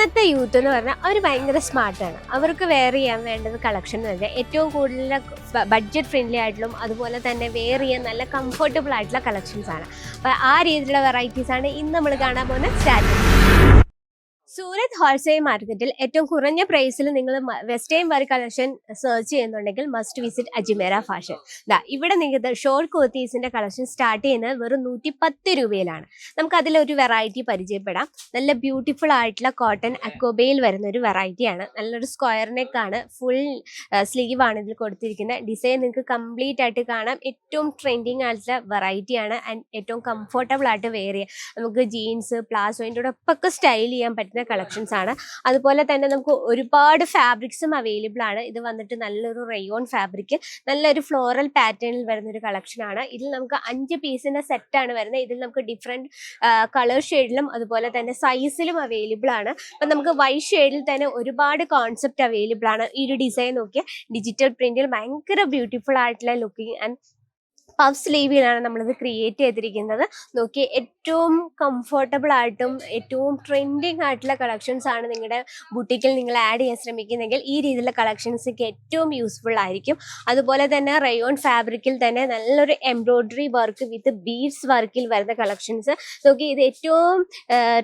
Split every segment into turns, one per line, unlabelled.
ഇന്നത്തെ യൂത്ത് എന്ന് പറഞ്ഞാൽ അവർ ഭയങ്കര സ്മാർട്ടാണ്. അവർക്ക് വെയർ ചെയ്യാൻ വേണ്ടത് കളക്ഷൻ എന്ന് പറഞ്ഞാൽ ഏറ്റവും കൂടുതൽ ബഡ്ജറ്റ് ഫ്രണ്ട്ലി ആയിട്ടുള്ള അതുപോലെ തന്നെ വെയർ ചെയ്യാൻ നല്ല കംഫർട്ടബിൾ ആയിട്ടുള്ള കളക്ഷൻസ് ആണ്. അപ്പോൾ ആ രീതിയിലുള്ള വെറൈറ്റീസ് ആണ് ഇന്ന് നമ്മൾ കാണാൻ പോകുന്ന സ്റ്റാറ്റസ്. സൂരത് ഹോൾസെയിൽ മാർക്കറ്റിൽ ഏറ്റവും കുറഞ്ഞ പ്രൈസിൽ നിങ്ങൾ വെസ്റ്റേൺ വെയർ കളക്ഷൻ സെർച്ച് ചെയ്യുന്നുണ്ടെങ്കിൽ മസ്റ്റ് വിസിറ്റ് അജ്മേര ഫാഷൻ. ഇവിടെ നിങ്ങൾക്ക് ഷോർട്ട് കുർത്തീസിന്റെ കളക്ഷൻ സ്റ്റാർട്ട് ചെയ്യുന്നത് വെറും 110 രൂപയിലാണ്. നമുക്ക് അതിലൊരു വെറൈറ്റി പരിചയപ്പെടാം. നല്ല ബ്യൂട്ടിഫുൾ ആയിട്ടുള്ള കോട്ടൺ അക്കോബയിൽ വരുന്ന ഒരു വെറൈറ്റിയാണ്. നല്ലൊരു സ്ക്വയർ നെക്ക് ആണ്, ഫുൾ സ്ലീവ് ആണ് ഇതിൽ കൊടുത്തിരിക്കുന്നത്. ഡിസൈൻ നിങ്ങൾക്ക് കംപ്ലീറ്റ് ആയിട്ട് കാണാം. ഏറ്റവും ട്രെൻഡിങ് ആയിട്ടുള്ള വെറൈറ്റിയാണ് ആൻഡ് ഏറ്റവും കംഫർട്ടബിൾ ആയിട്ട് വെയർ ചെയ്യാം. നമുക്ക് ജീൻസ്, പ്ലാസോ അതിൻ്റെ കൂടെ ഒക്കെ സ്റ്റൈൽ ചെയ്യാൻ പറ്റുന്ന കളക്ഷൻസ് ആണ്. അതുപോലെ തന്നെ നമുക്ക് ഒരുപാട് ഫാബ്രിക്സും അവൈലബിൾ ആണ്. ഇത് വന്നിട്ട് നല്ലൊരു റയോൺ ഫാബ്രിക്, നല്ലൊരു ഫ്ലോറൽ പാറ്റേണിൽ വരുന്ന ഒരു കളക്ഷൻ ആണ്. ഇതിൽ നമുക്ക് 5 പീസിന്റെ സെറ്റ് ആണ് വരുന്നത്. ഇതിൽ നമുക്ക് ഡിഫറെന്റ് കളർ ഷെയ്ഡിലും അതുപോലെ തന്നെ സൈസിലും അവൈലബിൾ ആണ്. അപ്പം നമുക്ക് വൈറ്റ് ഷെയ്ഡിൽ തന്നെ ഒരുപാട് കോൺസെപ്റ്റ് അവൈലബിൾ ആണ്. ഈ ഒരു ഡിസൈൻ നോക്കിയ ഡിജിറ്റൽ പ്രിന്റിൽ ഭയങ്കര ബ്യൂട്ടിഫുൾ ആയിട്ടുള്ള ലുക്കിംഗ് ആൻഡ് പഫ് സ്ലീവിലാണ് നമ്മളിത് ക്രിയേറ്റ് ചെയ്തിരിക്കുന്നത്. നോക്കി ഏറ്റവും കംഫർട്ടബിൾ ആയിട്ടും ഏറ്റവും ട്രെൻഡിങ് ആയിട്ടുള്ള കളക്ഷൻസ് ആണ് നിങ്ങളുടെ ബുട്ടിക്കിൽ നിങ്ങൾ ആഡ് ചെയ്യാൻ ശ്രമിക്കുന്നെങ്കിൽ ഈ രീതിയിലുള്ള കളക്ഷൻസൊക്കെ ഏറ്റവും യൂസ്ഫുൾ ആയിരിക്കും. അതുപോലെ തന്നെ റയോൺ ഫാബ്രിക്കിൽ തന്നെ നല്ലൊരു എംബ്രോയ്ഡറി വർക്ക് വിത്ത് ബീഡ്സ് വർക്കിൽ വരുന്ന കളക്ഷൻസ് നോക്കി. ഇത് ഏറ്റവും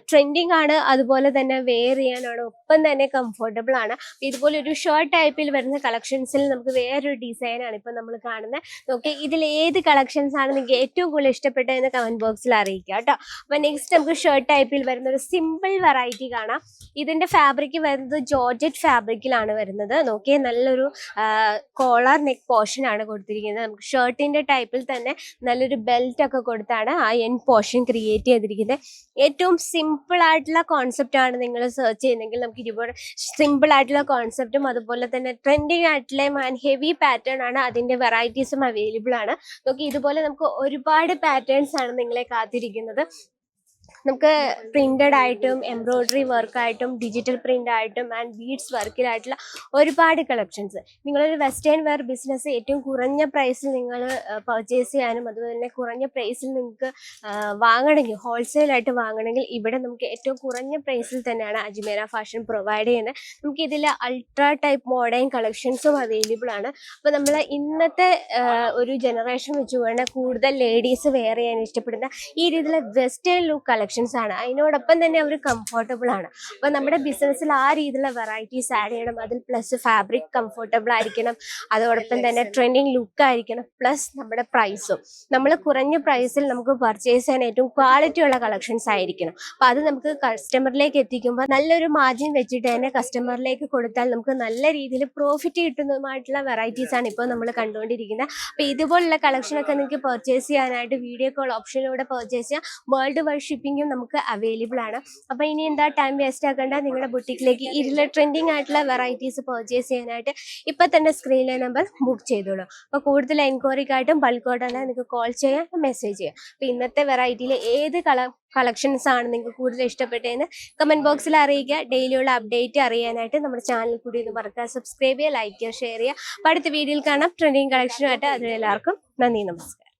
ട്രെൻഡിങ് ആണ്, അതുപോലെ തന്നെ വെയർ ചെയ്യാനാണ്, ഒപ്പം തന്നെ കംഫർട്ടബിൾ ആണ്. ഇതുപോലെ ഒരു ഷർട്ട് ടൈപ്പിൽ വരുന്ന കളക്ഷൻസിൽ നമുക്ക് വേറൊരു ഡിസൈനാണ് ഇപ്പം നമ്മൾ കാണുന്നത്. നോക്കി ഇതിൽ ഏത് കളക്ഷൻസ് ആണ് നിങ്ങൾക്ക് ഏറ്റവും കൂടുതൽ ഇഷ്ടപ്പെട്ടതെന്ന് കമന്റ് ബോക്സിൽ അറിയിക്കുക കേട്ടോ. അപ്പൊ നെക്സ്റ്റ് നമുക്ക് ഷർട്ട് ടൈപ്പിൽ വരുന്ന ഒരു സിമ്പിൾ വെറൈറ്റി കാണാം. ഇതിന്റെ ഫാബ്രിക് വരുന്നത് ജോർജറ്റ് ഫാബ്രിക്കിലാണ് വരുന്നത്. നോക്കിയേ, നല്ലൊരു കോളർ നെക്ക് പോർഷൻ ആണ് കൊടുത്തിരിക്കുന്നത്. നമുക്ക് ഷർട്ടിന്റെ ടൈപ്പിൽ തന്നെ നല്ലൊരു ബെൽറ്റ് ഒക്കെ കൊടുത്താണ് ആ എൻഡ് പോർഷൻ ക്രിയേറ്റ് ചെയ്തിരിക്കുന്നത്. ഏറ്റവും സിമ്പിൾ ആയിട്ടുള്ള കോൺസെപ്റ്റ് ആണ് നിങ്ങൾ സെർച്ച് ചെയ്യുന്നെങ്കിൽ നമുക്ക് ഒരുപാട് സിമ്പിൾ ആയിട്ടുള്ള കോൺസെപ്റ്റും അതുപോലെ തന്നെ ട്രെൻഡിങ് ആയിട്ടുള്ള ആൻഡ് ഹെവി പാറ്റേൺ ആണ്. അതിന്റെ വെറൈറ്റീസും അവൈലബിൾ ആണ്. ഇതുപോലെ നമുക്ക് ഒരുപാട് പാറ്റേൺസ് ആണ് നിങ്ങളെ കാത്തിരിക്കുന്നത്. നമുക്ക് പ്രിന്റഡ് ആയിട്ടും എംബ്രോയ്ഡറി വർക്കായിട്ടും ഡിജിറ്റൽ പ്രിന്റ് ആയിട്ടും ആൻഡ് ബീഡ്സ് വർക്കിലായിട്ടുള്ള ഒരുപാട് കളക്ഷൻസ്. നിങ്ങളൊരു വെസ്റ്റേൺ വെയർ ബിസിനസ് ഏറ്റവും കുറഞ്ഞ പ്രൈസിൽ നിങ്ങൾ പർച്ചേസ് ചെയ്യാനും അതുപോലെ തന്നെ കുറഞ്ഞ പ്രൈസിൽ നിങ്ങൾക്ക് വാങ്ങണമെങ്കിൽ, ഹോൾസെയിലായിട്ട് വാങ്ങണമെങ്കിൽ ഇവിടെ നമുക്ക് ഏറ്റവും കുറഞ്ഞ പ്രൈസിൽ തന്നെയാണ് അജ്മേര ഫാഷൻ പ്രൊവൈഡ് ചെയ്യുന്നത്. നമുക്ക് ഇതിൽ അൾട്രാ ടൈപ്പ് മോഡേൺ കളക്ഷൻസും അവൈലബിൾ ആണ്. അപ്പോൾ നമ്മൾ ഇന്നത്തെ ഒരു ജനറേഷൻ വെച്ച് വേണം കൂടുതൽ ലേഡീസ് വെയർ ചെയ്യാൻ ഇഷ്ടപ്പെടുന്ന ഈ രീതിയിലുള്ള വെസ്റ്റേൺ ലുക്ക് കളക്ഷൻസ് ആണ്. അതിനോടൊപ്പം തന്നെ അവർ കംഫർട്ടബിൾ ആണ്. അപ്പൊ നമ്മുടെ ബിസിനസ്സിൽ ആ രീതിയിലുള്ള വെറൈറ്റീസ് ആഡ് ചെയ്യണം. അതിൽ പ്ലസ് ഫാബ്രിക് കംഫർട്ടബിൾ ആയിരിക്കണം, അതോടൊപ്പം തന്നെ ട്രെൻഡിങ് ലുക്ക് ആയിരിക്കണം, പ്ലസ് നമ്മുടെ പ്രൈസും നമ്മൾ കുറഞ്ഞ പ്രൈസിൽ നമുക്ക് പർച്ചേസ് ചെയ്യാൻ ഏറ്റവും ക്വാളിറ്റി ഉള്ള കളക്ഷൻസ് ആയിരിക്കണം. അപ്പൊ അത് നമുക്ക് കസ്റ്റമറിലേക്ക് എത്തിക്കുമ്പോൾ നല്ലൊരു മാർജിൻ വെച്ചിട്ട് തന്നെ കസ്റ്റമറിലേക്ക് കൊടുത്താൽ നമുക്ക് നല്ല രീതിയിൽ പ്രോഫിറ്റ് കിട്ടുന്നതുമായിട്ടുള്ള വെറൈറ്റീസ് ആണ് ഇപ്പോൾ നമ്മൾ കണ്ടുകൊണ്ടിരിക്കുന്നത്. അപ്പൊ ഇതുപോലുള്ള കളക്ഷനൊക്കെ നിങ്ങൾക്ക് പർച്ചേസ് ചെയ്യാനായിട്ട് വീഡിയോ കോൾ ഓപ്ഷനിലൂടെ പർച്ചേസ് ചെയ്യാം. വേൾഡ് വൈഡ് ഷിപ്പിംഗും നമുക്ക് അവൈലബിൾ ആണ്. അപ്പൊ ഇനി എന്താ ടൈം വേസ്റ്റ് ആക്കേണ്ട, നിങ്ങളുടെ ബുട്ടിക്കിലേക്ക് ഇതിലെ ട്രെൻഡിങ് ആയിട്ടുള്ള വെറൈറ്റീസ് പർച്ചേസ് ചെയ്യാനായിട്ട് ഇപ്പൊ തന്നെ സ്ക്രീനിലെ നമ്പർ ബുക്ക് ചെയ്തോളൂ. അപ്പൊ കൂടുതൽ എൻക്വയറിക്കായിട്ടും ബൾക്കോട്ടാണ് നിങ്ങൾക്ക് കോൾ ചെയ്യാൻ, മെസ്സേജ് ചെയ്യാം. അപ്പൊ ഇന്നത്തെ വെറൈറ്റിയിൽ ഏത് കളക്ഷൻസ് ആണ് നിങ്ങൾക്ക് കൂടുതൽ ഇഷ്ടപ്പെട്ടതെന്ന് കമന്റ് ബോക്സിൽ അറിയിക്കുക. ഡെയിലിയുള്ള അപ്ഡേറ്റ് അറിയാനായിട്ട് നമ്മുടെ ചാനൽ കൂടി ഒന്ന് മറക്കുക, സബ്സ്ക്രൈബ് ചെയ്യുക, ലൈക്ക് ചെയ്യുക, ഷെയർ ചെയ്യുക. അപ്പൊ അടുത്ത വീഡിയോയിൽ കാണാം ട്രെൻഡിങ് കളക്ഷനുമായിട്ട്. അതിലെല്ലാവർക്കും നന്ദി, നമസ്കാരം.